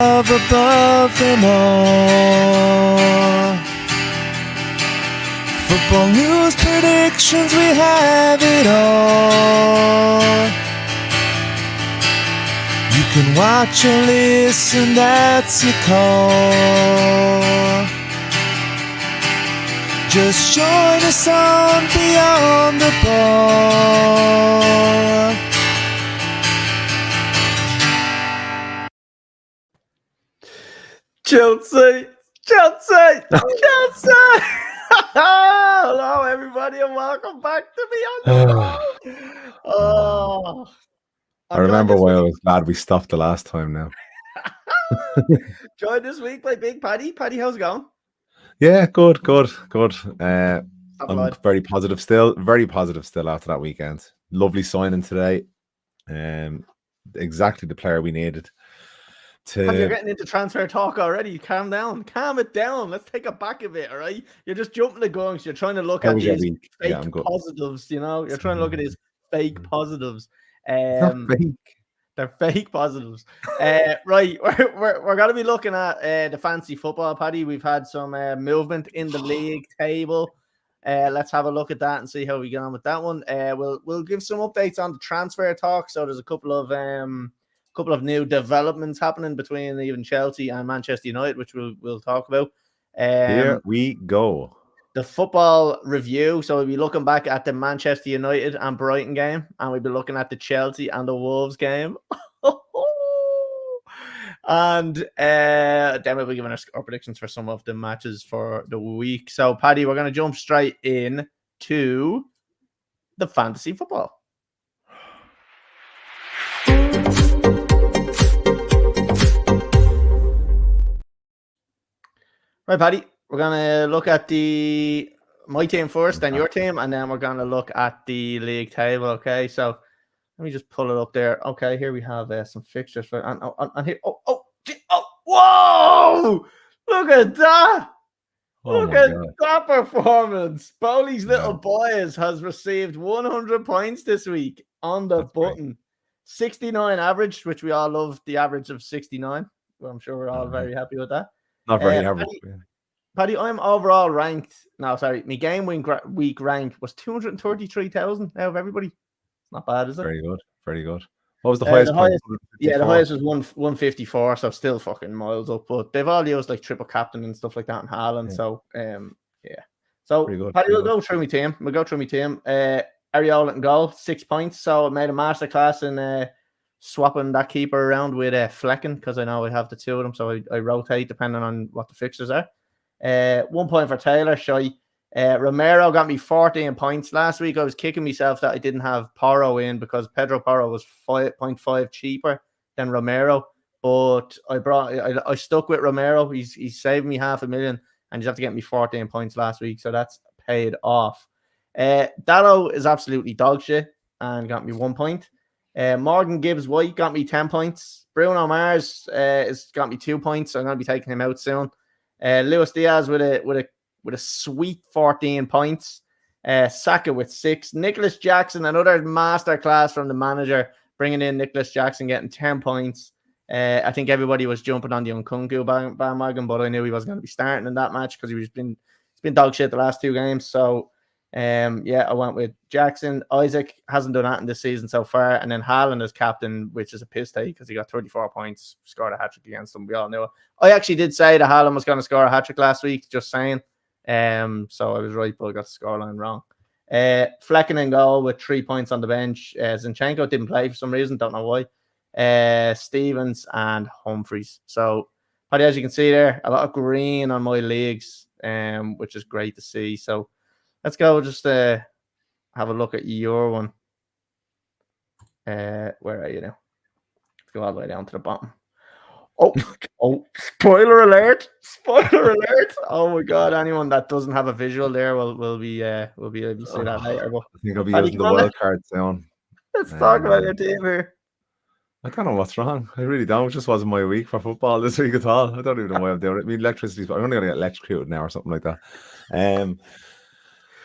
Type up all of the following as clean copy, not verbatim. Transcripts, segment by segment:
Love above them all. Football news, predictions, we have it all. You can watch or listen, that's your call. Just join us on Beyond the Ball. Chelsea! Hello, everybody, and welcome back to Beyond the Ball. I remember why I was glad we stopped the last time now. Joined this week by Big Paddy. Paddy, how's it going? Yeah, good. I'm very positive still after that weekend. Lovely signing today. Exactly the player we needed. You're getting into transfer talk already. Calm it down. Let's take it back a bit, all right? You're just jumping the guns. You're trying to look at these fake positives, you know? You're trying to look at these fake positives. Not fake. They're fake positives. Right, we're going to be looking at the fantasy football, Paddy. We've had some movement in the league table. Let's have a look at that and see how we get on with that one. We'll give some updates on the transfer talk. So there's a couple of new developments happening between even Chelsea and Manchester United, which we'll talk about. Here we go. The football review. So we'll be looking back at the Manchester United and Brighton game, and we'll be looking at the Chelsea and the Wolves game. And then we'll be giving our predictions for some of the matches for the week. So, Paddy, we're going to jump straight in to the fantasy football. Right, Paddy, we're going to look at my team first, then your team, and then we're going to look at the league table, okay? So let me just pull it up there. Okay, here we have some fixtures. And here. Whoa! Look at that! Look at that performance. Bowley's little boys has received 100 points this week on the button. Great. 69 average, which we all love the average of 69. Well, I'm sure we're all very happy with that. Not very average. Paddy, I'm overall ranked. No, sorry. My game week rank was 233,000 out of everybody. Not bad, is it? Very good. What was the highest point? The highest was 154, so still fucking miles up. But they've all used like triple captain and stuff like that in Haaland. Yeah. So, So, Paddy, we'll go through my team. Ariola in goal, 6 points. So, I made a masterclass in swapping that keeper around with Flecken, because I know I have the two of them, so I rotate depending on what the fixtures are. 1 point for Taylor, shy. Romero got me 14 points. Last week I was kicking myself that I didn't have Porro in because Pedro Porro was 5.5 cheaper than Romero, but I stuck with Romero. He's saved me $500,000, and you have to get me 14 points last week, so that's paid off. Dallo is absolutely dog shit and got me 1 point. Morgan Gibbs White got me 10 points. Bruno Mars has got me 2 points. So I'm going to be taking him out soon. Luis Diaz with a sweet 14 points. Saka with 6. Nicholas Jackson, another masterclass from the manager, bringing in Nicholas Jackson, getting 10 points. I think everybody was jumping on the Nkunku bandwagon, but I knew he wasn't going to be starting in that match because he's been dog shit the last 2 games. So I went with Jackson. Isaac hasn't done that in this season so far, and then Haaland as captain, which is a piss take because he got 34 points, scored a hat-trick against them. We all knew it. I actually did say that Haaland was going to score a hat-trick last week, just saying. So I was right, but I got the scoreline wrong. Flecken in goal with 3 points on the bench. Zinchenko didn't play for some reason, don't know why. Stevens and Humphreys. So, Paddy, as you can see there, a lot of green on my leagues, which is great to see. So let's go just have a look at your one. Where are you now? Let's go all the way down to the bottom. Oh, spoiler alert. Oh my god, anyone that doesn't have a visual there will be able to see that later. But I think I'll be using the wild card soon. Let's talk about your team here. I don't know what's wrong. I really don't. It just wasn't my week for football this week at all. I don't even know why I'm doing it. I mean, electricity, I'm only going to get electrocuted now or something like that.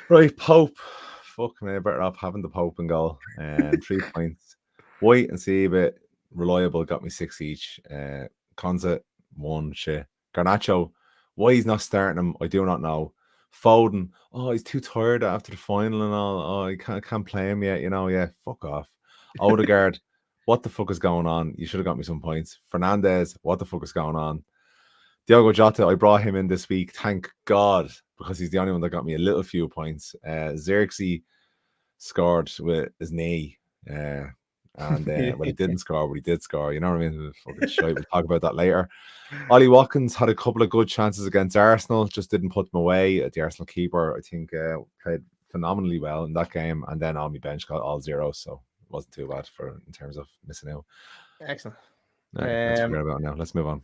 Right, Pope. Fuck me, better off having the Pope in goal. 3 points. White and Seba, reliable, got me 6 each. Konza, 1 shit. Garnacho, why he's not starting him, I do not know. Foden, he's too tired after the final and all. I can't play him yet, yeah, fuck off. Odegaard, what the fuck is going on? You should have got me some points. Fernandez, what the fuck is going on? Diogo Jota, I brought him in this week, thank God, because he's the only one that got me a little few points. Xerxes scored with his knee. He didn't score, but he did score. You know what I mean? Fucking shite. We'll talk about that later. Ollie Watkins had a couple of good chances against Arsenal, just didn't put them away. The Arsenal keeper, I think, played phenomenally well in that game. And then on my bench got all zeros, so it wasn't too bad in terms of missing out. Excellent. Let's forget about it now. Let's move on.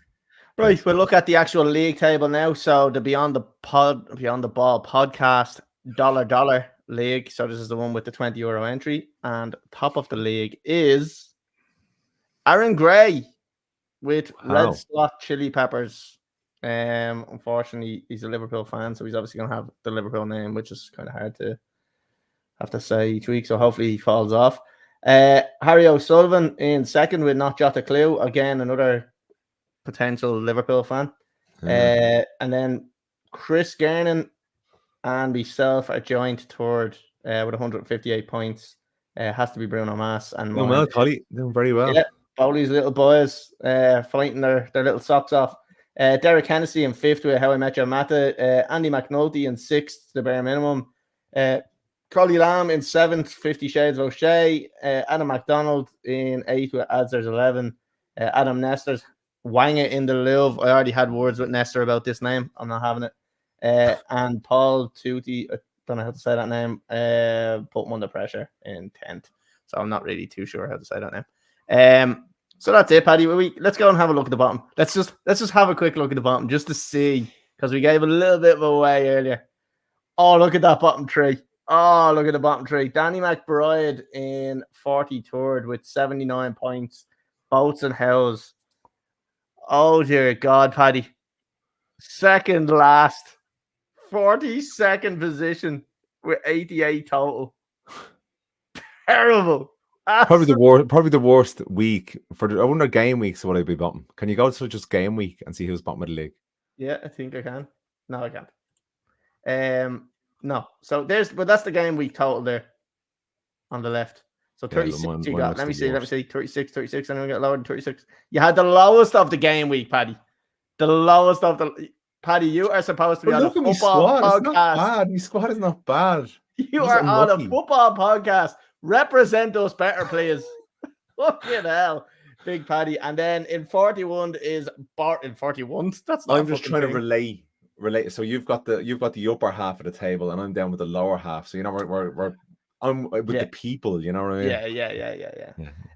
Right, we'll look at the actual league table now. So the Beyond the Ball podcast $1 league. So this is the one with the €20 entry, and top of the league is Aaron Gray with Red Slot Chili Peppers. Unfortunately, he's a Liverpool fan, so he's obviously going to have the Liverpool name, which is kind of hard to have to say each week. So hopefully he falls off. Harry O'Sullivan in second with Not Jot a Clue. Again, another potential Liverpool fan. And then Chris Gernon and myself are joint third with 158 points. Has to be Bruno Mars. And doing well, Colly. Doing very well. Yeah, Bowley's little boys fighting their little socks off. Derek Hennessy in fifth with How I Met Your Mata. Andy McNulty in sixth, the bare minimum. Colly Lamb in seventh, 50 Shades of O'Shea. Adam McDonald in eighth with Ads There's 11. Adam Nestor's Wanga in the Louvre. I already had words with Nestor about this name. I'm not having it. And Paul Tutti, I don't know how to say that name, put him under pressure in 10th. So I'm not really too sure how to say that name. So that's it, Paddy. Let's go and have a look at the bottom. Let's just have a quick look at the bottom just to see, because we gave a little bit of away earlier. Oh, look at that bottom tree. Oh, look at the bottom tree. Danny McBride in 43rd with 79 points. Boats and Howes. Oh, dear God, Paddy. Second last. 42nd position with 88 total. Terrible. Probably the worst week I wonder game week. So what I'd be bottom. Can you go to just game week and see who's bottom of the league? Yeah, I think I can. No, I can't. No. So that's the game week total there on the left. So 36 you got. Let me see. 36. Anyone get lower than 36? You had the lowest of the game week, Paddy. The lowest of the. Paddy, you are supposed to be on a football podcast. My squad is not bad. You are on a football podcast. Represent us better, please. Fucking hell, Big Paddy. And then in 41 is Bart in 41. That's not. I'm just trying to relate. So you've got the upper half of the table, and I'm down with the lower half. So I'm with the people. You know what I mean?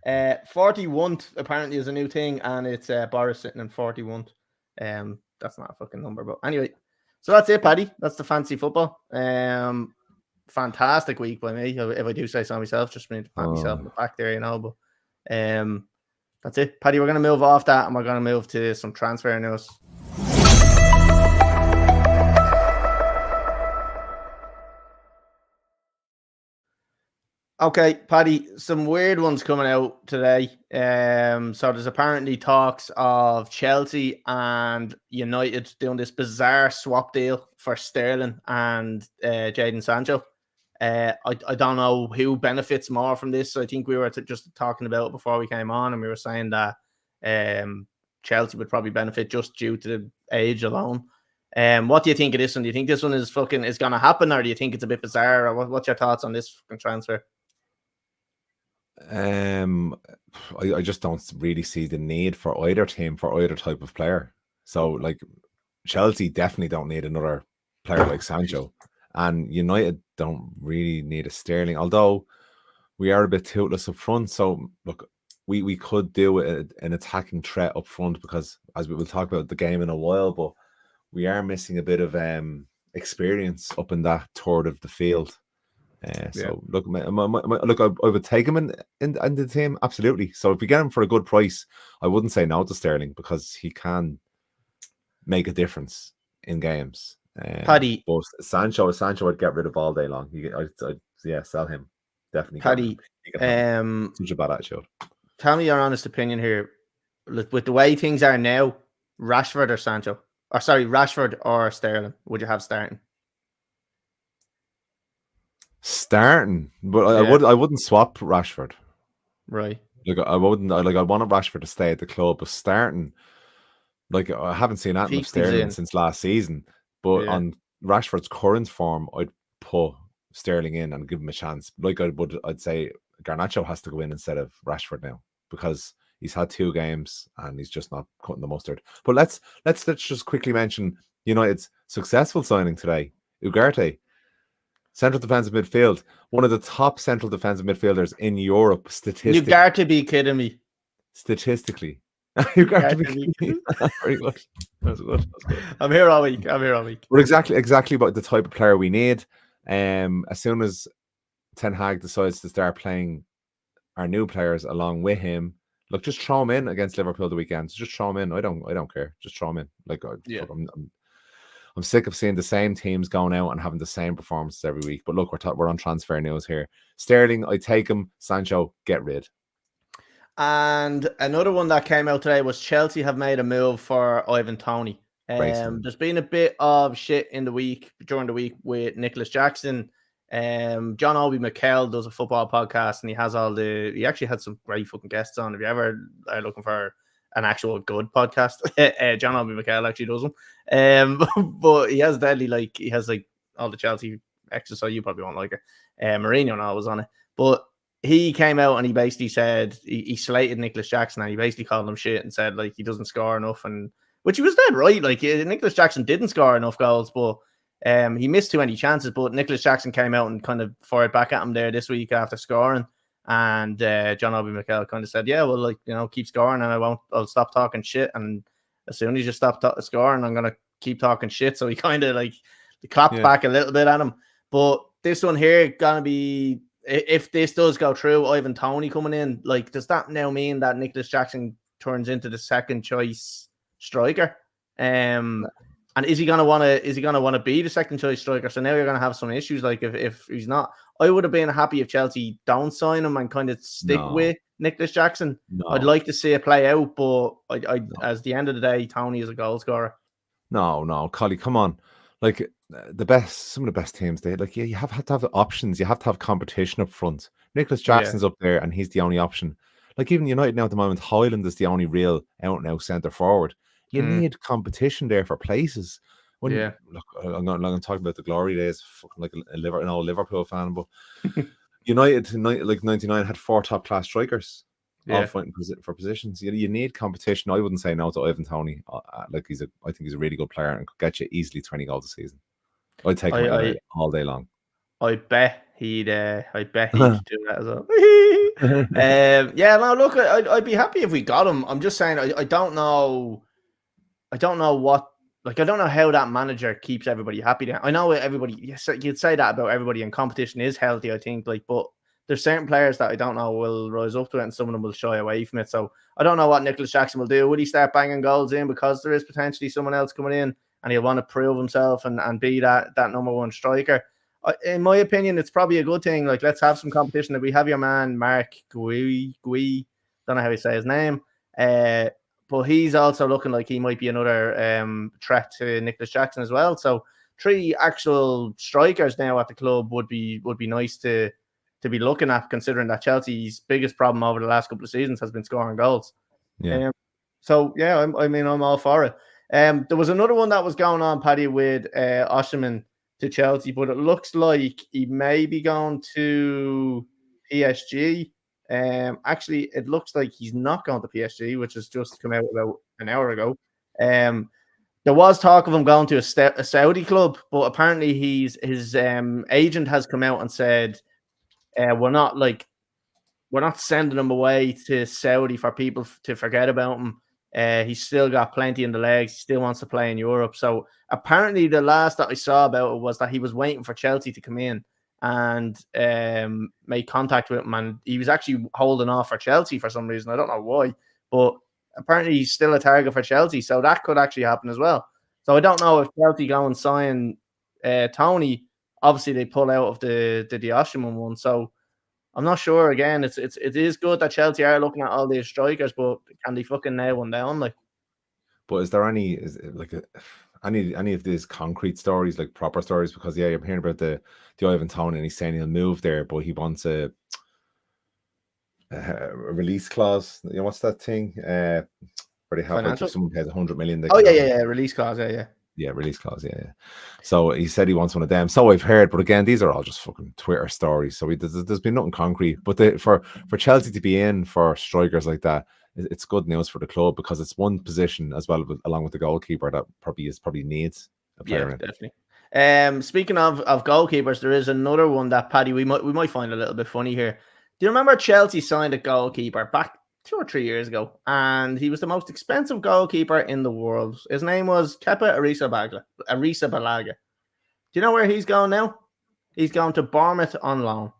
Yeah. 41 apparently is a new thing, and it's Boris sitting in 41. That's not a fucking number, but anyway. So that's it, Paddy. That's the fancy football. Fantastic week by me, if I do say so myself. Just need to pat myself in the back there, But that's it, Paddy. We're going to move off that, and we're going to move to some transfer news. Okay, Paddy, some weird ones coming out today. So there's apparently talks of Chelsea and United doing this bizarre swap deal for Sterling and Jadon Sancho. I don't know who benefits more from this. I think we were just talking about it before we came on, and we were saying that Chelsea would probably benefit just due to the age alone. What do you think of this one? Do you think this one is going to happen, or do you think it's a bit bizarre? Or what's your thoughts on this fucking transfer? I just don't really see the need for either team for either type of player. So like Chelsea definitely don't need another player like Sancho, and United don't really need a Sterling, although we are a bit toothless up front. So look, we could do an attacking threat up front, because as we will talk about the game in a while, but we are missing a bit of experience up in that third of the field. So look, I would take him in the team, absolutely. So if we get him for a good price, I wouldn't say no to Sterling, because he can make a difference in games. Paddy, but Sancho, I'd get rid of all day long. I'd sell him definitely. Paddy, such a bad attitude. Tell me your honest opinion here. with the way things are now, Rashford or Sancho? Or sorry, Rashford or Sterling? Would you have starting? Starting, but I wouldn't swap Rashford. Right. Like I wouldn't. I wanted Rashford to stay at the club, but starting, like I haven't seen anything of Sterling since last season. But on Rashford's current form, I'd put Sterling in and give him a chance. Like I'd say Garnacho has to go in instead of Rashford now because he's had 2 games and he's just not cutting the mustard. But let's just quickly mention United's successful signing today, Ugarte. Central defensive midfield, one of the top central defensive midfielders in Europe statistically. You got to be kidding me. Statistically. You got to be kidding me. Very good. That's good. I'm here all week. We're exactly about the type of player we need. As soon as Ten Hag decides to start playing our new players along with him, look, just throw him in against Liverpool the weekend. So just throw him in. I don't care. Just throw him in. Like, I'm sick of seeing the same teams going out and having the same performances every week. But look, we're on transfer news here. Sterling, I take him. Sancho, get rid. And another one that came out today was Chelsea have made a move for Ivan Toney. There's been a bit of shit during the week with Nicholas Jackson. John Obi Mikel does a football podcast and he actually had some great fucking guests on. If you ever are looking for an actual good podcast, John Obi Mikel actually does them. But he has all the Chelsea exercise. You probably won't like it. Mourinho now was on it, but he came out and he basically said he slated Nicholas Jackson and he basically called him shit and said like he doesn't score enough, and which he was dead right. Like Nicholas Jackson didn't score enough goals, but he missed too many chances. But Nicholas Jackson came out and kind of fired back at him there this week after scoring. And John Obi Mikel kind of said, yeah, well, keep scoring and I'll stop talking shit. And as soon as you stop scoring, I'm going to keep talking shit. So he kind of clapped back a little bit at him. But this one here, going to be, if this does go through, Ivan Toney coming in, does that now mean that Nicholas Jackson turns into the second choice striker? And is he gonna want to be the second choice striker? So now you're gonna have some issues. Like if he's not, I would have been happy if Chelsea don't sign him and kind of stick with Nicholas Jackson. No. I'd like to see it play out, but as the end of the day, Toney is a goal scorer. No, Colly, come on. Like some of the best teams, you have to have the options. You have to have competition up front. Nicholas Jackson's up there, and he's the only option. Like even United now at the moment, Highland is the only real out and out centre forward. You need competition there for places. Look, I'm not talking about the glory days, fucking like an old Liverpool fan, but United, like 99, had 4 top class strikers, all fighting for positions. You need competition. I wouldn't say no to Ivan Toney. I think he's a really good player and could get you easily 20 goals a season. I'd take him all day long. I bet he'd do that as well. Look, I'd be happy if we got him. I'm just saying, I don't know what. Like, I don't know how that manager keeps everybody happy. I know everybody, you'd say that about everybody, and competition is healthy, I think. But there's certain players that I don't know will rise up to it, and some of them will shy away from it. So I don't know what Nicholas Jackson will do. Would he start banging goals in because there is potentially someone else coming in, and he'll want to prove himself and be that number one striker? In my opinion, it's probably a good thing. Like, let's have some competition. If we have your man Mark Gui, don't know how you say his name. But he's also looking like he might be another threat to Nicholas Jackson as well. So 3 actual strikers now at the club would be nice to be looking at, considering that Chelsea's biggest problem over the last couple of seasons has been scoring goals. I'm all for it. There was another one that was going on, Paddy, with Osimhen to Chelsea, but it looks like he may be going to PSG. Actually, it looks like he's not going to PSG, which has just come out about an hour ago. There was talk of him going to a Saudi club, but apparently his agent has come out and said, we're not sending him away to Saudi for people to forget about him. He's still got plenty in the legs. He still wants to play in Europe. So apparently the last that I saw about it was that he was waiting for Chelsea to come in and made contact with him, and he was actually holding off for Chelsea for some reason. I don't know why, but apparently he's still a target for Chelsea, so that could actually happen as well. So I don't know if Chelsea go and sign Toney. Obviously, they pull out of the Osimhen one, so I'm not sure. Again, it is good that Chelsea are looking at all these strikers, but can they fucking nail one down? Like, but is there any of these concrete stories, like proper stories? Because I'm hearing about the Ivan Toney, and he's saying he'll move there, but he wants a release clause. You know, what's that thing? Where they have like, if someone pays 100 million. Release clause, Yeah, release clause, yeah. So he said he wants one of them. So I've heard, but again, these are all just fucking Twitter stories. So there's been nothing concrete. But for Chelsea to be in for strikers like that, it's good news for the club, because it's one position as well, along with the goalkeeper, that probably needs a player in. Definitely. Speaking of goalkeepers, there is another one that, Paddy, we might find a little bit funny here. Do you remember Chelsea signed a goalkeeper back 2 or 3 years ago, and he was the most expensive goalkeeper in the world? His name was Kepa Arrizabalaga. Do you know where he's going now? He's going to Bournemouth on loan.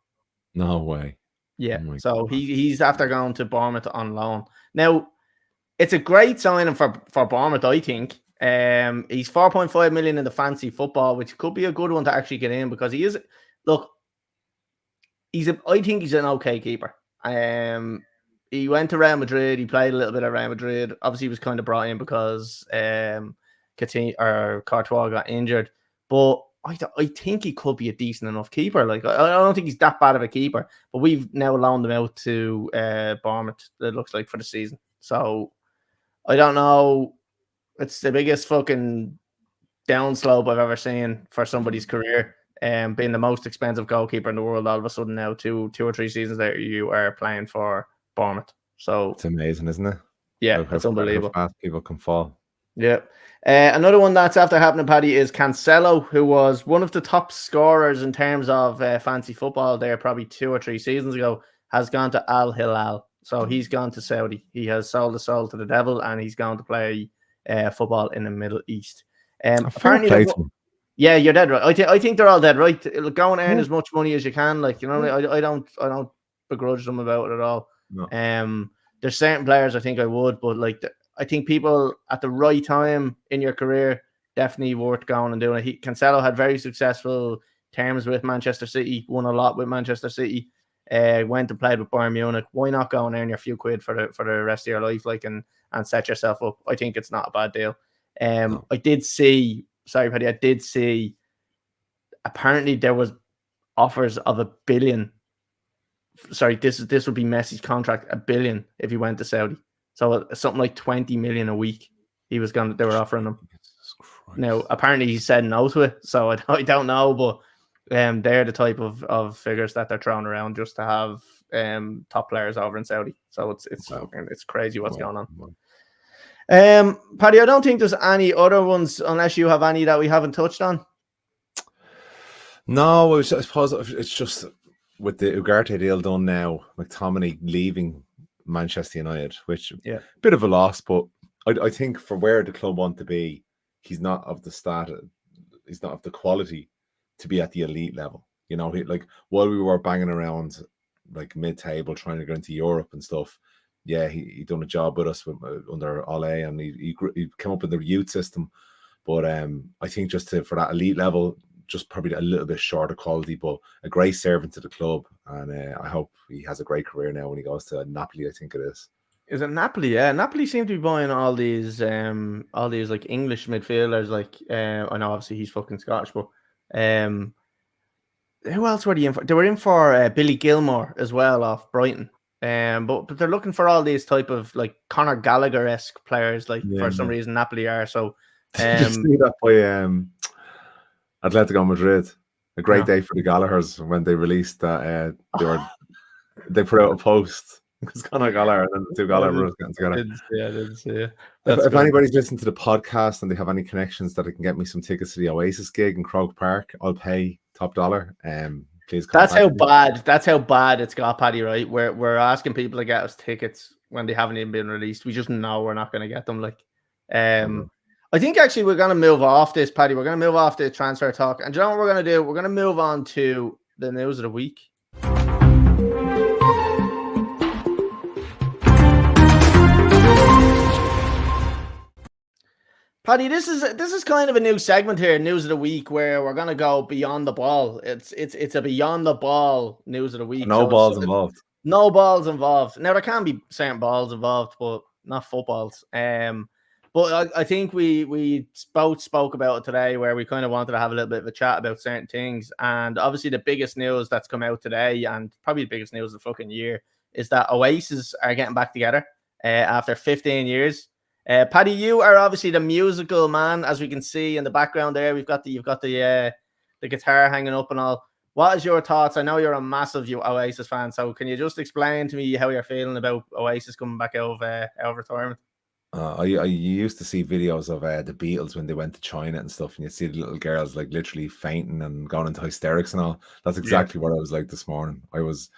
No way. Yeah, so he's after going to Bournemouth on loan. Now, it's a great signing for Bournemouth, I think. He's 4.5 million in the fantasy football, which could be a good one to actually get in, because I think he's an okay keeper. He went to Real Madrid. He played a little bit at Real Madrid. Obviously, he was kind of brought in because Courtois got injured. But I think he could be a decent enough keeper. Like, I don't think he's that bad of a keeper. But we've now loaned him out to Bournemouth, it looks like, for the season. So I don't know. It's the biggest fucking downslope I've ever seen for somebody's career. Being the most expensive goalkeeper in the world, all of a sudden now, two or three seasons later, you are playing for Bournemouth. So it's amazing, isn't it? Yeah, it's unbelievable. How fast people can fall. Yeah. Another one that's after happening, Paddy, is Cancelo, who was one of the top scorers in terms of fantasy football there probably 2 or 3 seasons ago, has gone to Al Hilal. So he's gone to Saudi. He has sold his soul to the devil, and he's going to play football in the Middle East. Apparently, yeah, you're dead right. I think they're all dead right. Go and earn as much money as you can. Like, you know, I don't begrudge them about it at all. No. There's certain players I think I would, but like I think people at the right time in your career definitely worth going and doing it. Cancelo had very successful terms with Manchester City, won a lot with Manchester City. Went and played with Bayern Munich. Why not go and earn your few quid for the rest of your life, like, and set yourself up? I think it's not a bad deal. No. I did see. Sorry, Paddy. I did see. Apparently, there was offers of $1 billion. Sorry, this would be Messi's contract, $1 billion if he went to Saudi. So something like 20 million a week. They were offering him. Now, apparently, he said no to it. So I don't know, but they're the type of figures that they're throwing around just to have top players over in Saudi. So it's crazy what's going on. Paddy, I don't think there's any other ones unless you have any that we haven't touched on. No, I suppose it's just with the Ugarte deal done now, McTominay leaving Manchester United, which bit of a loss, but I think for where the club want to be, he's not of the quality to be at the elite level. You know, like while we were banging around like mid-table trying to go into Europe and stuff, yeah, he done a job with us under Ole, and he came up with the youth system. But I think just for that elite level, just probably a little bit shorter quality, but a great servant to the club. And I hope he has a great career now when he goes to Napoli, I think it is. Is it Napoli? Yeah, Napoli seem to be buying all these like English midfielders. Like I know obviously he's fucking Scottish, but who else were they in for? They were in for Billy Gilmore as well off Brighton. But they're looking for all these type of like Conor Gallagher-esque players. Like for some reason Napoli are so. Just see that by Atletico Madrid. A great day for the Gallaghers when they released that they put out a post. Because Conor Gallagher and then the two Gallagher brothers getting together. I did see. If anybody's listening to the podcast and they have any connections that can get me some tickets to the Oasis gig in Croke Park, I'll pay top dollar. Please. That's how bad it's got, Paddy. Right? We're asking people to get us tickets when they haven't even been released. We just know we're not going to get them. Like, I think actually we're going to move off this, Paddy. We're going to move off the transfer talk, and do you know what we're going to do? We're going to move on to the news of the week. Paddy, this is kind of a new segment here, News of the Week, where we're gonna go beyond the ball. It's a beyond the ball news of the week. No balls involved. No balls involved. Now there can be certain balls involved, but not footballs. But I think we both spoke about it today, where we kind of wanted to have a little bit of a chat about certain things. And obviously, the biggest news that's come out today, and probably the biggest news of the fucking year, is that Oasis are getting back together after 15 years. Paddy, you are obviously the musical man, as we can see in the background there. You've got the guitar hanging up and all. What is your thoughts? I know you're a massive Oasis fan, so can you just explain to me how you're feeling about Oasis coming back out of retirement? I used to see videos of the Beatles when they went to China and stuff, and you see the little girls like literally fainting and going into hysterics and all. That's exactly what I was like this morning. I was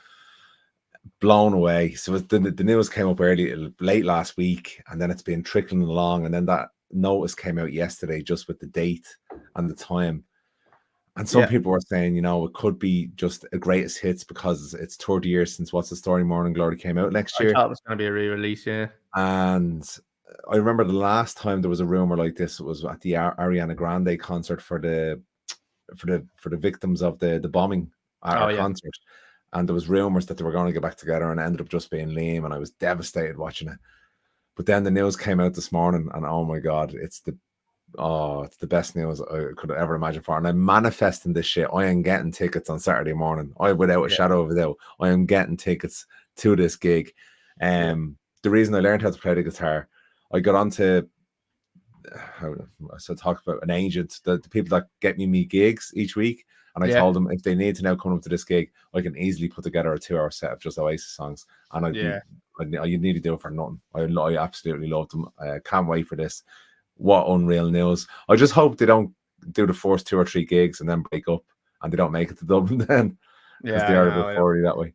blown away. So the news came up late last week, and then it's been trickling along, and then that notice came out yesterday just with the date and the time. And some people were saying, it could be just a greatest hits because it's 30 years since What's the Story Morning Glory came out next year. I thought it was going to be a re-release, yeah. And I remember the last time there was a rumor like this, it was at the Ariana Grande concert for the victims of the bombing at our concert. And there was rumors that they were going to get back together, and it ended up just being Liam, and I was devastated watching it. But then the news came out this morning, and oh my God, it's the best news I could ever imagine for. And I'm manifesting this shit. I am getting tickets on Saturday morning. Without a shadow of a doubt, I am getting tickets to this gig. The reason I learned how to play the guitar, I got onto talk about an agent, the people that get me gigs each week. And I told them if they need to now come up to this gig, I can easily put together a 2-hour set of just Oasis songs. And you need to do it for nothing. I absolutely love them. I can't wait for this. What unreal news. I just hope they don't do the first 2 or 3 gigs and then break up and they don't make it to Dublin then. Because they are a bit 40 that way.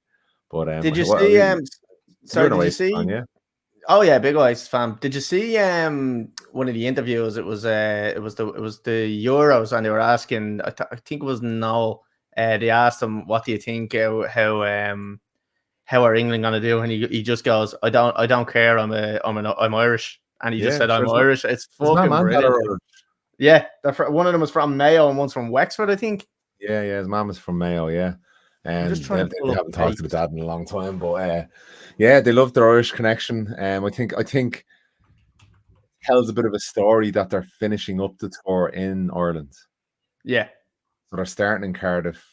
But did you see did you see fan, Oh yeah, big Oasis fan. Did you see one of the interviews? It was the Euros, and they were asking. I think it was Noel. They asked him, "What do you think? How are England gonna do?" And he just goes, "I don't care. I'm Irish." And he just said, "I'm Irish." It's fucking brilliant. Yeah, one of them was from Mayo and one's from Wexford, I think. Yeah, his mum is from Mayo. Yeah. And they haven't talked to the dad in a long time, but they love their Irish connection. I think tells a bit of a story that they're finishing up the tour in Ireland. Yeah, so they're starting in Cardiff.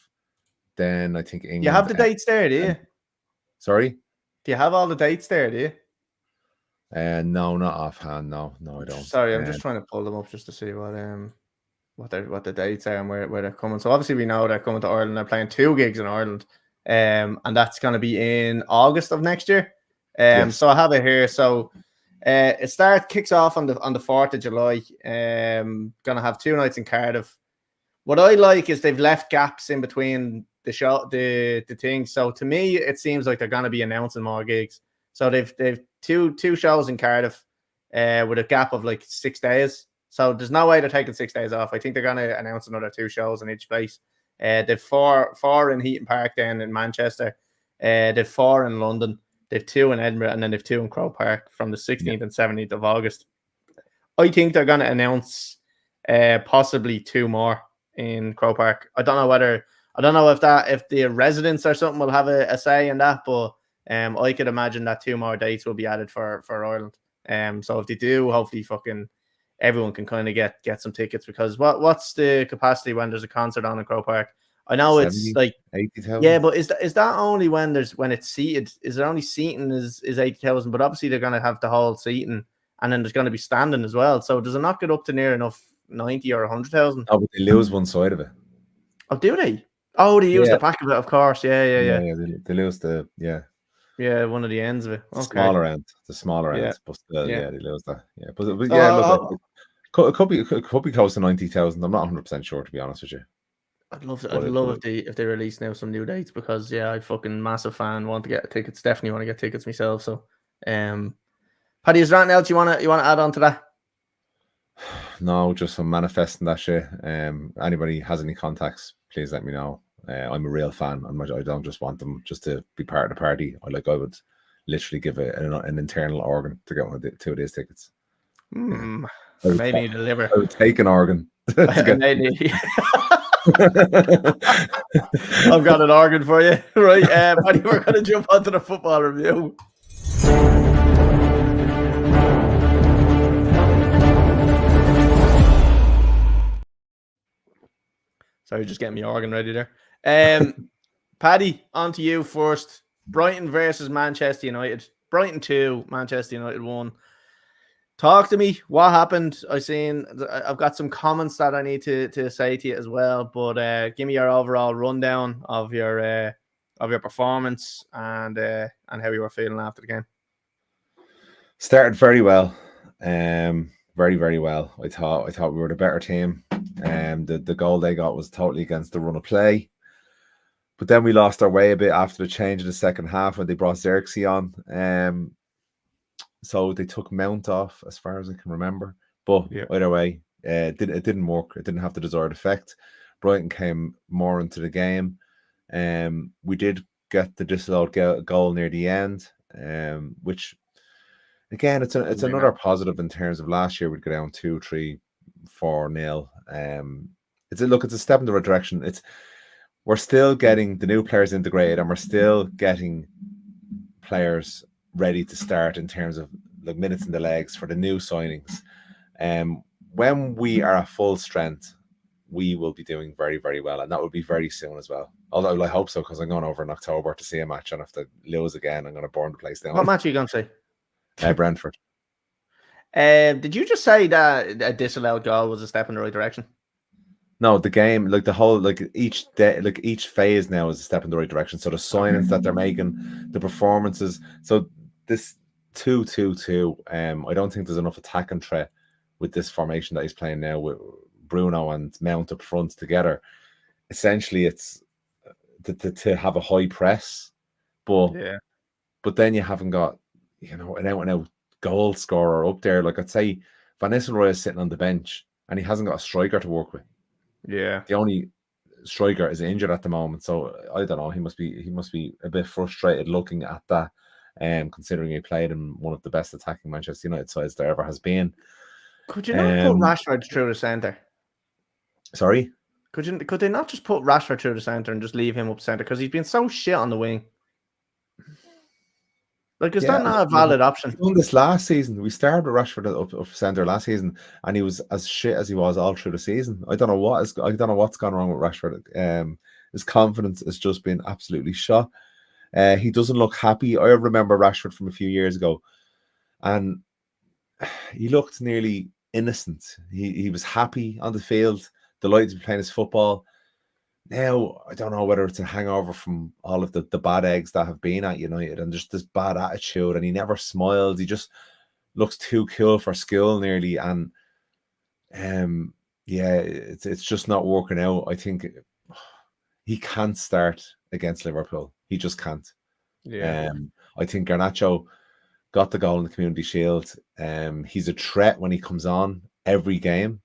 Then I think England. You have the dates there, do you? Sorry, do you have all the dates there? Do you? No, not offhand. No, I don't. Sorry, I'm just trying to pull them up just to see what the dates are and where they're coming. So obviously we know they're coming to Ireland. They're playing 2 gigs in Ireland, and that's going to be in August of next year. So I have it here. So it kicks off on the 4th of July. Gonna have 2 nights in Cardiff. What I like is they've left gaps in between the show, the things. So to me, it seems like they're going to be announcing more gigs. So they've two shows in Cardiff, with a gap of like 6 days. So there's no way they're taking 6 days off. I think they're going to announce another 2 shows in each place. They've four in Heaton Park, then in Manchester. They've 4 in London. They've 2 in Edinburgh, and then they've 2 in Croke Park from the 16th and 17th of August. I think they're going to announce possibly 2 more in Croke Park. I don't know if the residents or something will have a say in that, but I could imagine that 2 more dates will be added for Ireland. So if they do, hopefully fucking everyone can kind of get some tickets, because what's the capacity when there's a concert on in Croke Park? I know 70, it's like 80,000. Yeah, but is that only when it's seated? Is there only seating is 80,000? But obviously they're going to have the whole seating, and then there's going to be standing as well. So does it not get up to near enough 90 or 100,000? Oh, but they lose one side of it. Oh, do they? Oh, they use the back of it, of course. Yeah. They lose the Yeah, one of the ends of it. Okay. The smaller end. But still, they lose that. Yeah, but look, it could be close to 90,000. I'm not 100% sure, to be honest with you. I'd love if they release now some new dates, because I'm fucking massive fan. Want to get tickets. Definitely want to get tickets myself. So, Paddy, is there anything else you want to add on to that? No, just some manifesting that shit. Anybody has any contacts, please let me know. I'm a real fan. I don't just want them just to be part of the party. I would literally give an internal organ to get 2 of these tickets. I may need a liver. I would take an organ. I may need. I've got an organ for you, right? Paddy, we're going to jump onto the football review. Sorry, just getting my organ ready there. Paddy, on to you first. Brighton versus Manchester United. Brighton 2, Manchester United 1. Talk to me. What happened? I've got some comments that I need to say to you as well, but give me your overall rundown of your performance and how you were feeling after the game. Started very well. Very, very well. I thought we were the better team. The goal they got was totally against the run of play. But then we lost our way a bit after the change in the second half when they brought Xerxes on. So they took Mount off, as far as I can remember. But either way, it didn't work. It didn't have the desired effect. Brighton came more into the game. We did get the disallowed goal near the end, which, again, it's another positive in terms of last year. We'd go down 2-3, 4-0. It's a step in the right direction. We're still getting the new players integrated, and we're still getting players ready to start in terms of like minutes in the legs for the new signings. When we are at full strength, we will be doing very, very well, and that will be very soon as well. Although I hope so, because I'm going over in October to see a match, and if they lose again, I'm going to burn the place down. What match are you going to see? Brentford. Did you just say that a disallowed goal was a step in the right direction? No, the game, like the whole, like each day, like each phase now is a step in the right direction. So the signings that they're making, the performances. So this 2-2-2, I don't think there's enough attacking threat with this formation that he's playing now with Bruno and Mount up front together. Essentially, it's to have a high press, but then you haven't got, an out-and-out goal scorer up there. Like, I'd say Van Nistelrooy is sitting on the bench and he hasn't got a striker to work with. Yeah, the only striker is injured at the moment, so I don't know. He must be a bit frustrated looking at that, considering he played in one of the best attacking Manchester United sides there ever has been. Could you not put Rashford through the centre? Sorry, could they not just put Rashford through the centre and just leave him up centre, because he's been so shit on the wing? Like, is that not a valid option? On this last season, we started with Rashford up centre last season, and he was as shit as he was all through the season. I don't know what's gone wrong with Rashford. His confidence has just been absolutely shot. He doesn't look happy. I remember Rashford from a few years ago, and he looked nearly innocent. He was happy on the field, delighted to be playing his football. Now, I don't know whether it's a hangover from all of the bad eggs that have been at United and just this bad attitude, and he never smiles. He just looks too cool for school nearly, and it's just not working out. I think he can't start against Liverpool. He just can't. I think Garnacho got the goal in the Community Shield. He's a threat when he comes on every game,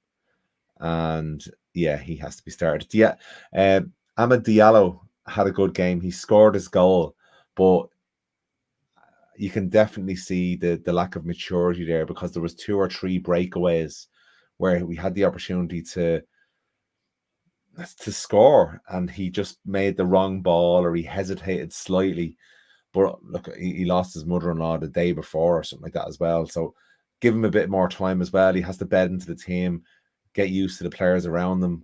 and he has to be started. Amad Diallo had a good game. He scored his goal, but you can definitely see the lack of maturity there, because there was 2 or 3 breakaways where we had the opportunity to score, and he just made the wrong ball, or he hesitated slightly. But look, he lost his mother-in-law the day before or something like that as well. So give him a bit more time as well. He has to bed into the team, get used to the players around them.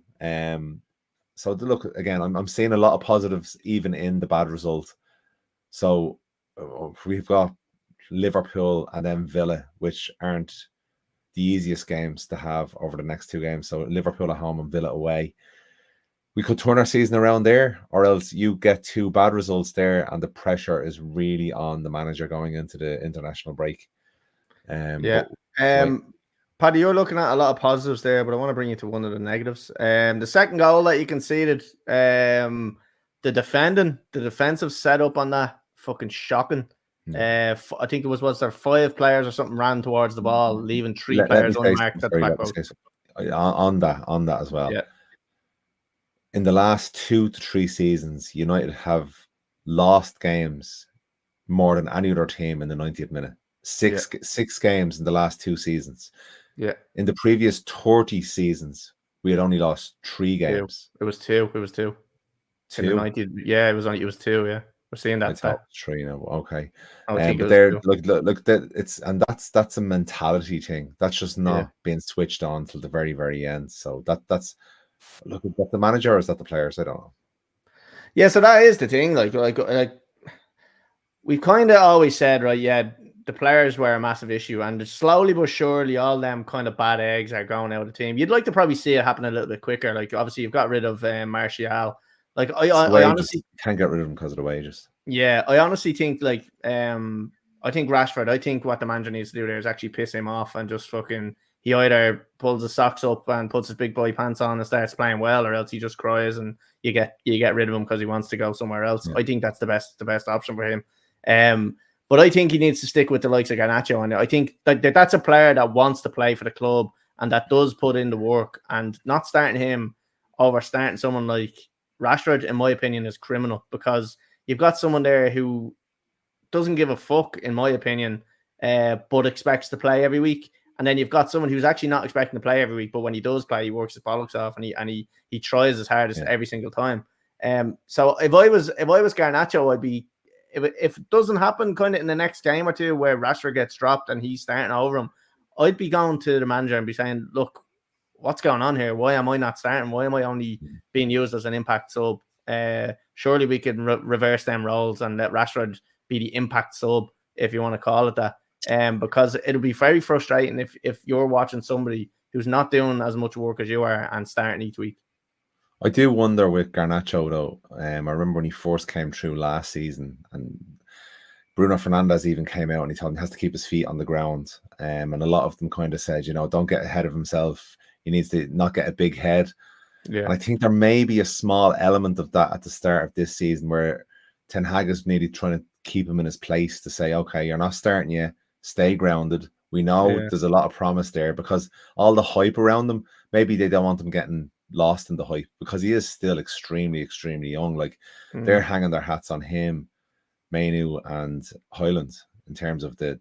So look, again, I'm seeing a lot of positives even in the bad result. So we've got Liverpool and then Villa, which aren't the easiest games to have over the next 2 games. So Liverpool at home and Villa away. We could turn our season around there, or else you get 2 bad results there, and the pressure is really on the manager going into the international break. Paddy, you're looking at a lot of positives there, but I want to bring you to one of the negatives. The second goal that you conceded, the defensive setup on that, fucking shocking. I think it was there 5 players or something ran towards the ball, leaving 3 players unmarked at the back post. On that as well. Yeah. In the last 2 to 3 seasons, United have lost games more than any other team in the 90th minute. Six games in the last 2 seasons. Yeah. In the previous 30 seasons, we had only lost 3 games. It was two. In the 90s. Yeah, it was 2. Yeah, we're seeing that. I thought 3 now. Okay. I think but it was they're 2. look that that's a mentality thing. That's just not being switched on till the very, very end. So that's look, is that the manager or is that the players? I don't know. Yeah, so that is the thing. Like we've kind of always said, right? Yeah, the players were a massive issue, and slowly but surely, all them kind of bad eggs are going out of the team. You'd like to probably see it happen a little bit quicker. Like obviously, you've got rid of Martial. Like I honestly can't get rid of him because of the wages. Yeah, I honestly think like I think Rashford. I think what the manager needs to do there is actually piss him off and just fucking. He either pulls his socks up and puts his big boy pants on and starts playing well, or else he just cries and you get rid of him because he wants to go somewhere else. Yeah. I think that's the best option for him. But I think he needs to stick with the likes of Garnacho, and I think that's a player that wants to play for the club and that does put in the work. And not starting him over starting someone like Rashford, in my opinion, is criminal because you've got someone there who doesn't give a fuck, in my opinion, but expects to play every week. And then you've got someone who's actually not expecting to play every week, but when he does play, he works his bollocks off and he tries his hardest every single time. So if I was Garnacho, I'd be if it doesn't happen kind of in the next game or two where Rashford gets dropped and he's starting over him, I'd be going to the manager and be saying, look, what's going on here? Why am I not starting? Why am I only being used as an impact sub? Surely we can reverse them roles and let Rashford be the impact sub, if you want to call it that. Because it'll be very frustrating if you're watching somebody who's not doing as much work as you are and starting each week. I do wonder with Garnacho though. I remember when he first came through last season, and Bruno Fernandes even came out and he told him he has to keep his feet on the ground. And a lot of them kind of said, don't get ahead of himself. He needs to not get a big head. Yeah. And I think there may be a small element of that at the start of this season where Ten Hag is nearly trying to keep him in his place to say, okay, you're not starting yet. Stay grounded. We know there's a lot of promise there because all the hype around them, maybe they don't want them getting lost in the hype because he is still extremely, extremely young. Like they're hanging their hats on him, Mainu and Højlund in terms of the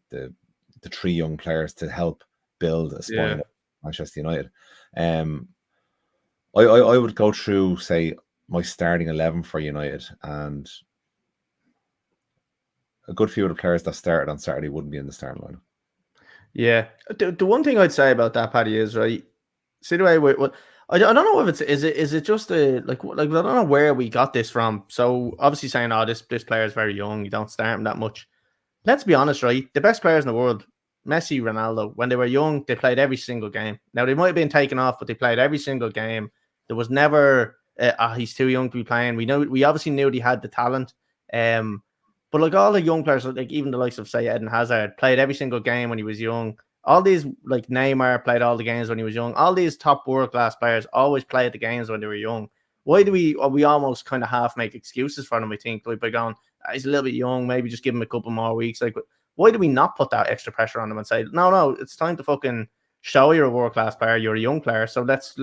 3 young players to help build a spine of Manchester United. I would go through, say, my starting 11 for United, and a good few of the players that started on Saturday wouldn't be in the starting lineup. Yeah, the one thing I'd say about that, Paddy, is right. See the way I don't know if it's is it just like I don't know where we got this from. So obviously saying, this player is very young, you don't start him that much. Let's be honest, right? The best players in the world, Messi, Ronaldo, when they were young, they played every single game. Now they might have been taken off, but they played every single game. There was never he's too young to be playing. We obviously knew he had the talent. But like all the young players, like even the likes of say Eden Hazard, played every single game when he was young. All these like Neymar played all the games when he was young. All these top world class players always played the games when they were young. Why do we almost kind of half make excuses for them? I think like by going, he's a little bit young, maybe just give him a couple more weeks. Like, why do we not put that extra pressure on them and say, no, it's time to fucking show you're a world class player, you're a young player. So let's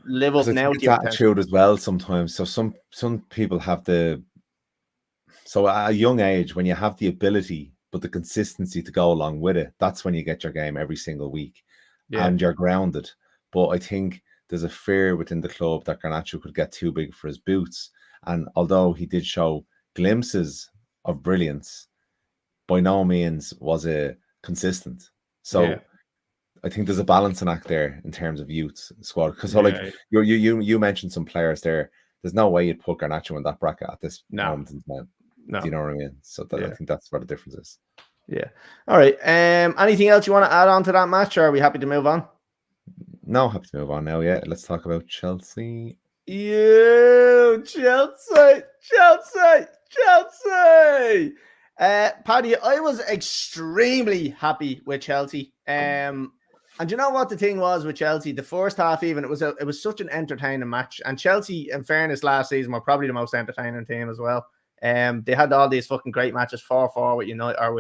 live up now to your attitude as well sometimes. So some people have so at a young age, when you have the ability but the consistency to go along with it, that's when you get your game every single week and you're grounded. But I think there's a fear within the club that Garnacho could get too big for his boots. And although he did show glimpses of brilliance, by no means was it consistent. So I think there's a balancing act there in terms of youth squad. Because you mentioned some players there. There's no way you'd put Garnacho in that bracket at this moment in time. No. Do you know what I mean? So I think that's where the difference is. Yeah. All right. Anything else you want to add on to that match, or are we happy to move on? No, happy to move on now. Yeah. Let's talk about Chelsea. Chelsea. Paddy, I was extremely happy with Chelsea. And you know what the thing was with Chelsea? The first half, even it was such an entertaining match. And Chelsea, in fairness, last season were probably the most entertaining team as well. They had all these fucking great matches 4-4 with United or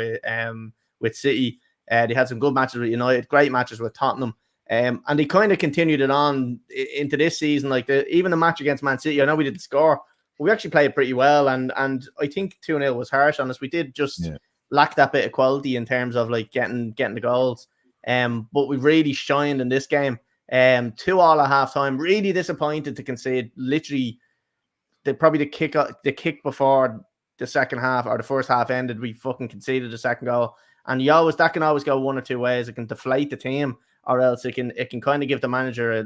with City. They had some good matches with United, great matches with Tottenham. And they kind of continued it on into this season. Like even the match against Man City, I know we didn't score, but we actually played pretty well. And I think 2-0 was harsh on us. We did just lack that bit of quality in terms of like getting the goals. But we really shined in this game. 2-2 at half time. Really disappointed to concede. Literally, the kick before the second half or the first half ended, we fucking conceded the second goal. And that can always go one or two ways. It can deflate the team, or else it can kind of give the manager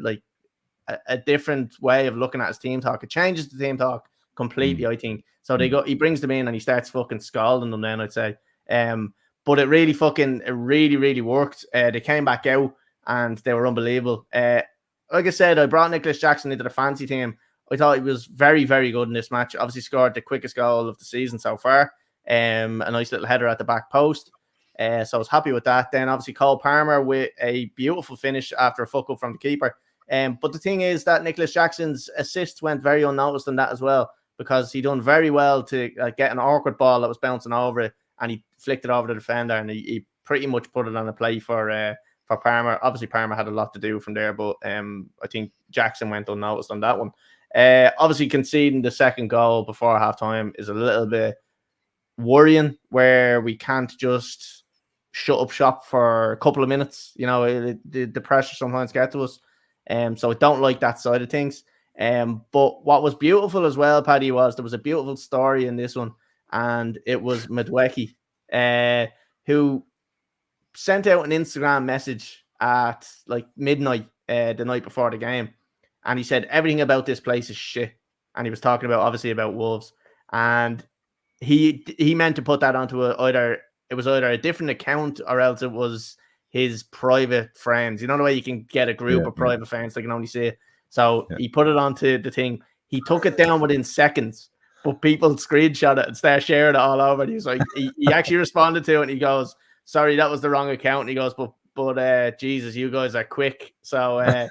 a different way of looking at his team talk. It changes the team talk completely, I think. So he brings them in and he starts fucking scalding them then, I'd say. But it really worked. They came back out and they were unbelievable. Like I said, I brought Nicholas Jackson into the fancy team. I thought he was very, very good in this match. Obviously scored the quickest goal of the season so far. A nice little header at the back post. So I was happy with that. Then obviously Cole Palmer with a beautiful finish after a fuck up from the keeper. But the thing is that Nicholas Jackson's assists went very unnoticed in that as well, because he done very well to get an awkward ball that was bouncing over it, and he flicked it over the defender, and he pretty much put it on a play for Palmer. Obviously, Palmer had a lot to do from there, but I think Jackson went unnoticed on that one. Obviously, conceding the second goal before halftime is a little bit worrying, where we can't just shut up shop for a couple of minutes. You know, the pressure sometimes gets to us. So I don't like that side of things. But what was beautiful as well, Paddy, was there was a beautiful story in this one, and it was Madwecki, who sent out an Instagram message at like midnight the night before the game, and he said everything about this place is shit, and he was talking about obviously about Wolves, and he meant to put that onto either a different account or else it was his private friends. You know the way you can get a group of private friends that can only see it. So he put it onto the thing. He took it down within seconds, but people screenshot it and started sharing it all over. And he was like, he actually responded to it and he goes, "Sorry, that was the wrong account." And he goes, but Jesus, you guys are quick. So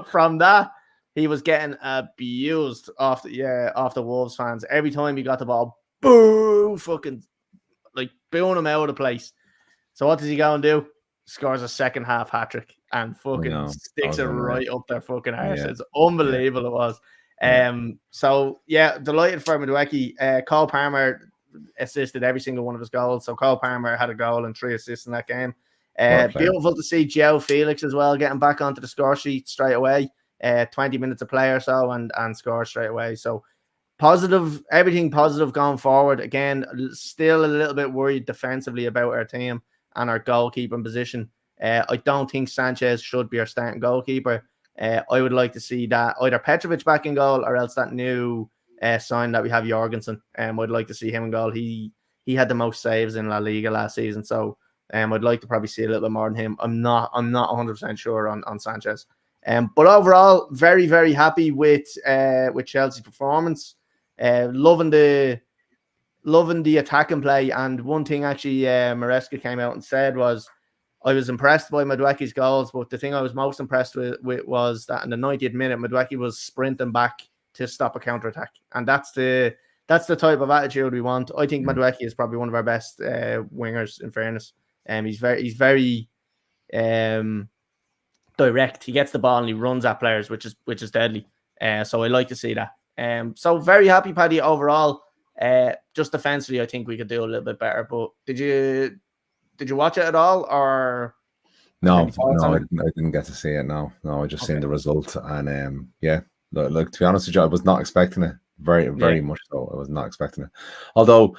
from that, he was getting abused off the Wolves fans. Every time he got the ball, boo, fucking like booing him out of the place. So what does he go and do? Scores a second half hat trick and fucking sticks it right up their fucking arse. It's unbelievable. It was. So delighted for Madwecki. Cole Palmer assisted every single one of his goals. So Cole Palmer had a goal and 3 assists in that game. Beautiful to see Joe Felix as well getting back onto the score sheet straight away. 20 minutes of play or so and score straight away. So everything positive going forward. Again, still a little bit worried defensively about our team and our goalkeeping position. I don't think Sanchez should be our starting goalkeeper. I would like to see that either Petrovic back in goal or else that new sign that we have, Jorgensen. I'd like to see him in goal. He had the most saves in La Liga last season, so I'd like to probably see a little bit more than him. I'm not 100% sure on Sanchez. But overall, very, very happy with Chelsea's performance. Loving the attacking play. And one thing actually Maresca came out and said was, I was impressed by Madwecki's goals, but the thing I was most impressed with was that in the 90th minute, Madwecki was sprinting back to stop a counter-attack. And that's the type of attitude we want. I think Madwecki is probably one of our best wingers, in fairness. He's very direct. He gets the ball and he runs at players, which is deadly. So I like to see that. So very happy, Paddy, overall. Just defensively, I think we could do a little bit better. But did you watch it at all, or no? I didn't get to see it. No, I just seen the result, and look, to be honest with you, I was not expecting it. Very much so. I was not expecting it. Although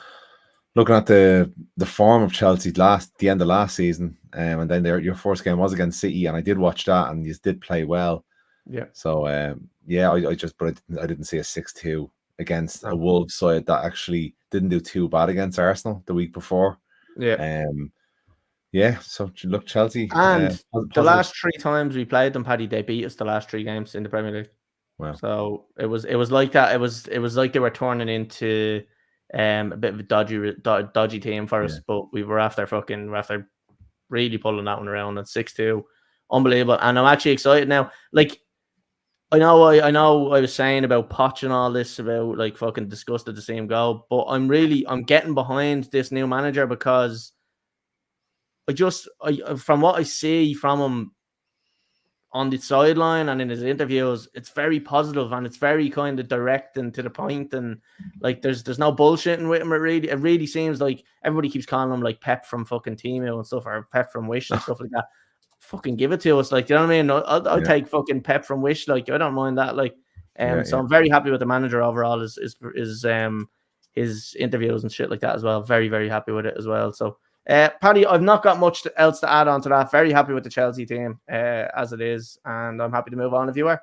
looking at the form of Chelsea the end of last season, and then your first game was against City, and I did watch that, and you did play well. Yeah. So I didn't see a 6-2 against a Wolves side that actually didn't do too bad against Arsenal the week before. So look, Chelsea, and the last 3 times we played them, Paddy, they beat us the last 3 games in the Premier League. Wow. So it was like that. It was like they were turning into a bit of a dodgy team for us, but we were after really pulling that one around at 6-2. Unbelievable. And I'm actually excited now. Like, I know I was saying about Poch and all this, about like fucking disgusted to see him go, but I'm getting behind this new manager, because from what I see from him, on the sideline and in his interviews, it's very positive and it's very kind of direct and to the point, and like there's no bullshitting with him. It really seems like everybody keeps calling him like Pep from fucking Timo and stuff, or Pep from Wish and stuff like that. Fucking give it to us, like, you know what I mean? I'll take fucking Pep from Wish, like, I don't mind that, like. So I'm very happy with the manager overall. His interviews and shit like that as well. Very, very happy with it as well. So, Paddy, I've not got much else to add on to that. Very happy with the Chelsea team as it is, and I'm happy to move on if you are.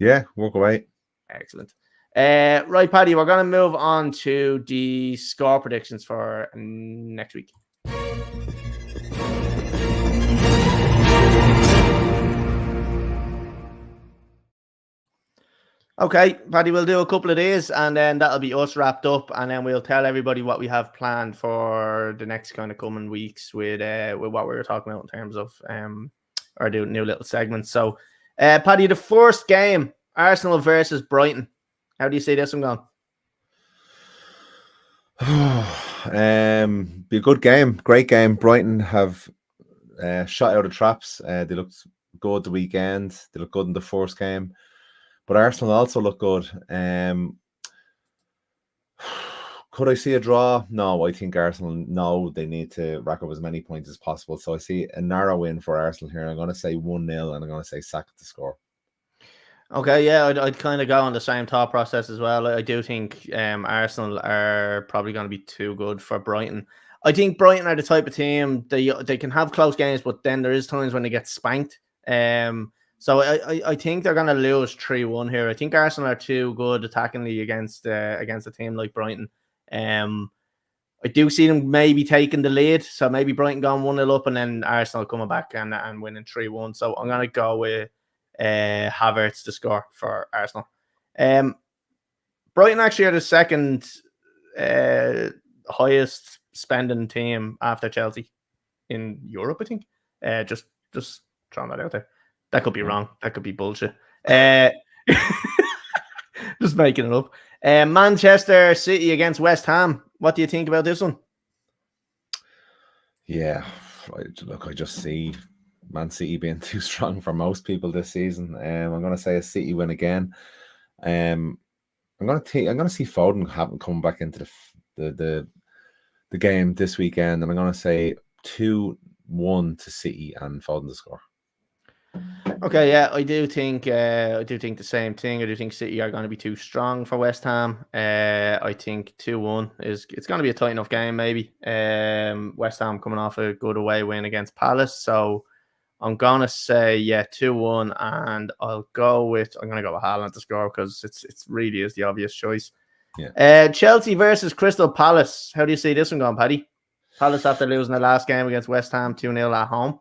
Yeah, walk away. Excellent. Right, Paddy, we're going to move on to the score predictions for next week. Okay, Paddy, we'll do a couple of days and then that'll be us wrapped up, and then we'll tell everybody what we have planned for the next kind of coming weeks with what we were talking about in terms of or do new little segments. So, Paddy, the first game, Arsenal versus Brighton. How do you see this one going? Be a good game, great game. Brighton have shot out of traps. They looked good the weekend. They looked good in the first game. But Arsenal also look good. Could I see a draw? No, I think Arsenal know they need to rack up as many points as possible. So I see a narrow win for Arsenal here. I'm going to say 1-0 and I'm going to say Saka to score. Okay, yeah, I'd kind of go on the same thought process as well. I do think Arsenal are probably going to be too good for Brighton. I think Brighton are the type of team, they can have close games, but then there is times when they get spanked. So I think they're going to lose 3-1 here. I think Arsenal are too good attackingly against a team like Brighton. I do see them maybe taking the lead. So maybe Brighton going 1-0 up and then Arsenal coming back and winning 3-1. So I'm going to go with Havertz to score for Arsenal. Brighton actually are the second highest spending team after Chelsea in Europe, I think. Just throwing that out there. That could be wrong. That could be bullshit. Just making it up. Manchester City against West Ham. What do you think about this one? Yeah, I just see Man City being too strong for most people this season. I'm going to say a City win again. I'm going to see Foden come back into the game this weekend, and I'm going to say 2-1 to City and Foden to score. Okay, yeah, I do think the same thing. I do think City are going to be too strong for West Ham. I think 2-1 it's going to be a tight enough game, maybe. West Ham coming off a good away win against Palace, so I'm gonna say 2-1, and I'm gonna go with Haaland to score because it's really is the obvious choice. Yeah. Chelsea versus Crystal Palace. How do you see this one going, Paddy? Palace after losing the last game against West Ham 2-0 at home.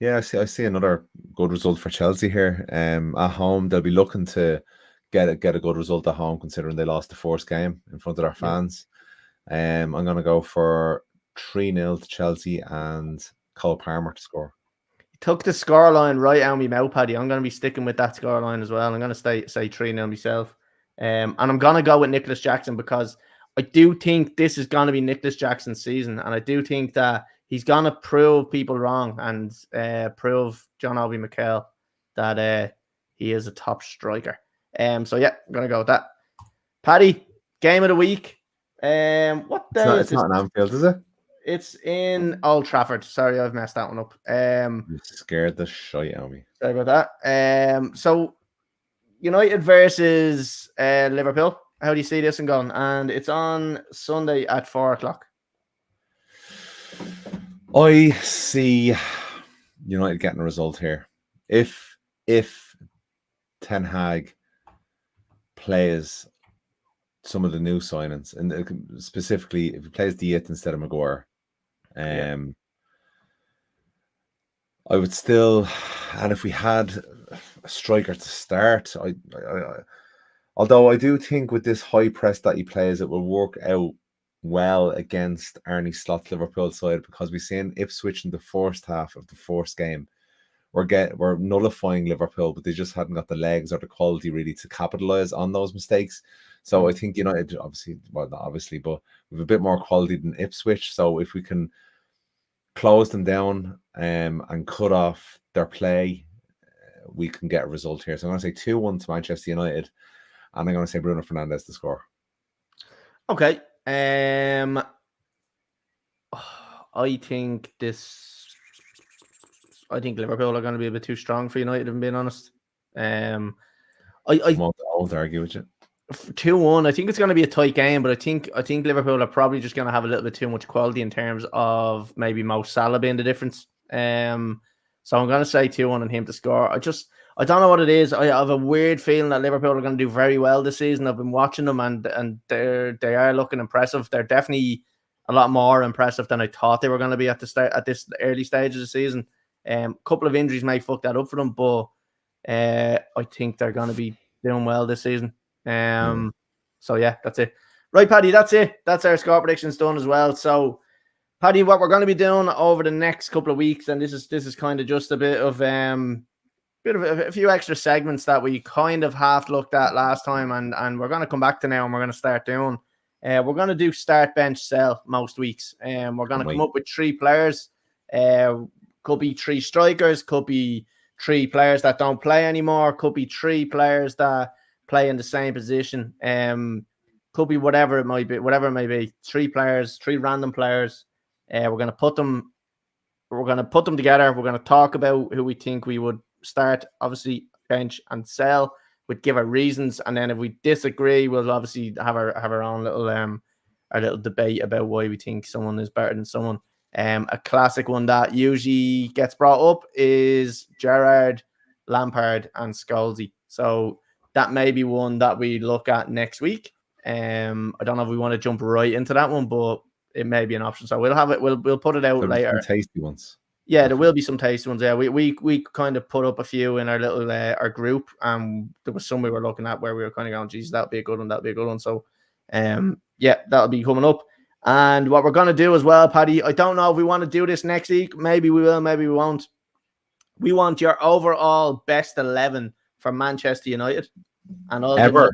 Yeah, I see another good result for Chelsea here. At home, they'll be looking to get a good result at home, considering they lost the first game in front of their fans. I'm going to go for 3-0 to Chelsea and Cole Palmer to score. You took the scoreline right out of my mouth, Paddy. I'm going to be sticking with that scoreline as well. I'm going to say 3-0 myself. And I'm going to go with Nicholas Jackson because I do think this is going to be Nicholas Jackson's season, and I do think that he's going to prove people wrong and prove John Obi Mikel that he is a top striker. So, yeah, I'm going to go with that. Paddy, game of the week. What day is it's not in Anfield, is it? It's in Old Trafford. Sorry, I've messed that one up. You scared the shit out of me. Sorry about that. So, United versus Liverpool. How do you see this one going? And it's on Sunday at 4:00. I see United getting a result here. If Ten Hag plays some of the new signings, and specifically if he plays Diet instead of Maguire, I would still, and if we had a striker to start, although I do think with this high press that he plays, it will work out well against Arne Slot's Liverpool side, because we've seen Ipswich in the first half of the first game. We're nullifying Liverpool, but they just hadn't got the legs or the quality really to capitalize on those mistakes. So I think United, obviously, well, not obviously, but we have a bit more quality than Ipswich. So if we can close them down and cut off their play, we can get a result here. So I'm going to say 2-1 to Manchester United, and I'm going to say Bruno Fernandes to score. Okay. I think Liverpool are going to be a bit too strong for United, if I'm being honest. I won't argue with you. 2-1. I think it's going to be a tight game, but I think Liverpool are probably just going to have a little bit too much quality in terms of maybe Mo Salah being the difference. So I'm going to say 2-1 on him to score. I don't know what it is. I have a weird feeling that Liverpool are going to do very well this season. I've been watching them, and they are looking impressive. They're definitely a lot more impressive than I thought they were going to be at this early stage of the season. A couple of injuries may fuck that up for them, but I think they're going to be doing well this season. So yeah, that's it. Right, Paddy, that's it. That's our score predictions done as well. So, Paddy, what we're going to be doing over the next couple of weeks, and this is kind of just a bit of a few extra segments that we kind of half looked at last time, and we're going to come back to now, and we're going to start doing. We're going to do start, bench, sell most weeks. We're going to come up with 3 players. Could be 3 strikers, could be 3 players that don't play anymore, could be 3 players that play in the same position. Could be whatever it may be. 3 players, 3 random players. We're going to put them together. We're going to talk about who we think we would start, obviously bench and sell. We'd give our reasons, and then if we disagree, we'll obviously have our own little debate about why we think someone is better than someone. A classic one that usually gets brought up is Gerrard, Lampard, and Scholesy. So that may be one that we look at next week. I don't know if we want to jump right into that one, but it may be an option. So we'll have it. We'll put it out later. Some tasty ones. Yeah, there will be some tasty ones. Yeah, we kind of put up a few in our little our group, and there was some we were looking at where we were kind of going, geez, that'll be a good one. That'll be a good one. So, yeah, that'll be coming up. And what we're going to do as well, Paddy, I don't know if we want to do this next week. Maybe we will, maybe we won't. We want your overall best 11 for Manchester United. And I'll ever.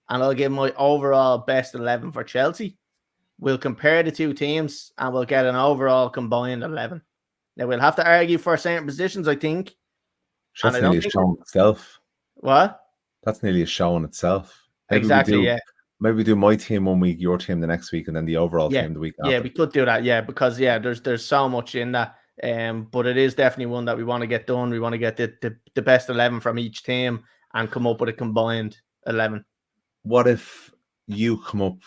And I'll give my overall best 11 for Chelsea. We'll compare the 2 teams, and we'll get an overall combined 11. Now, we'll have to argue for certain positions, I think. That's nearly a show in itself. What? That's nearly a show in itself. Exactly, Maybe we do my team one week, your team the next week, and then the overall team the week after. Yeah, we could do that, yeah, because, there's so much in that. But it is definitely one that we want to get done. We want to get the best 11 from each team and come up with a combined 11. What if you come up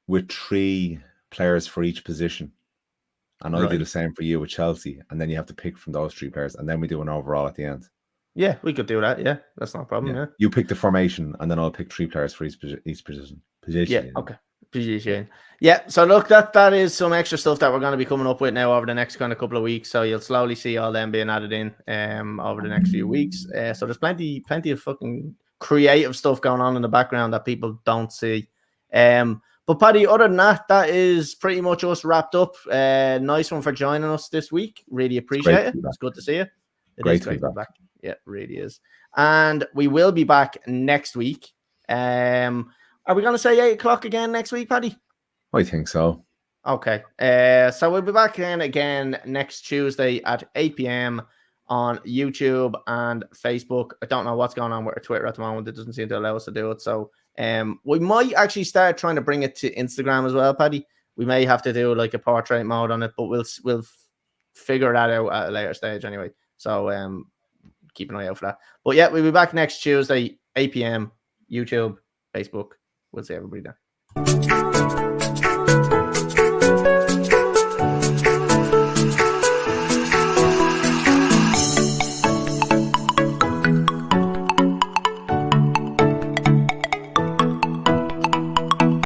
with 3 players for each position, and I do the same for you with Chelsea, and then you have to pick from those 3 players, and then we do an overall at the end? Yeah, we could do that. Yeah, that's not a problem. Yeah. You pick the formation, and then I'll pick 3 players for each position. Yeah, okay. Position. Yeah, so look, that is some extra stuff that we're going to be coming up with now over the next kind of couple of weeks. So you'll slowly see all them being added in over the next few weeks. So there's plenty of fucking creative stuff going on in the background that people don't see. But Paddy, other than that, that is pretty much us wrapped up. Nice one for joining us this week. Really appreciate it. It's good to see you. Great to be back. Yeah, it really is. And we will be back next week. Are we going to say 8 o'clock again next week, Paddy? I think so. Okay. So we'll be back again next Tuesday at 8 p.m. on YouTube and Facebook. I don't know what's going on with our Twitter at the moment. It doesn't seem to allow us to do it. So we might actually start trying to bring it to Instagram as well, Paddy. We may have to do like a portrait mode on it, but we'll figure that out at a later stage anyway. So keep an eye out for that. But yeah, we'll be back next Tuesday, 8 p.m. YouTube, Facebook. We'll see everybody there.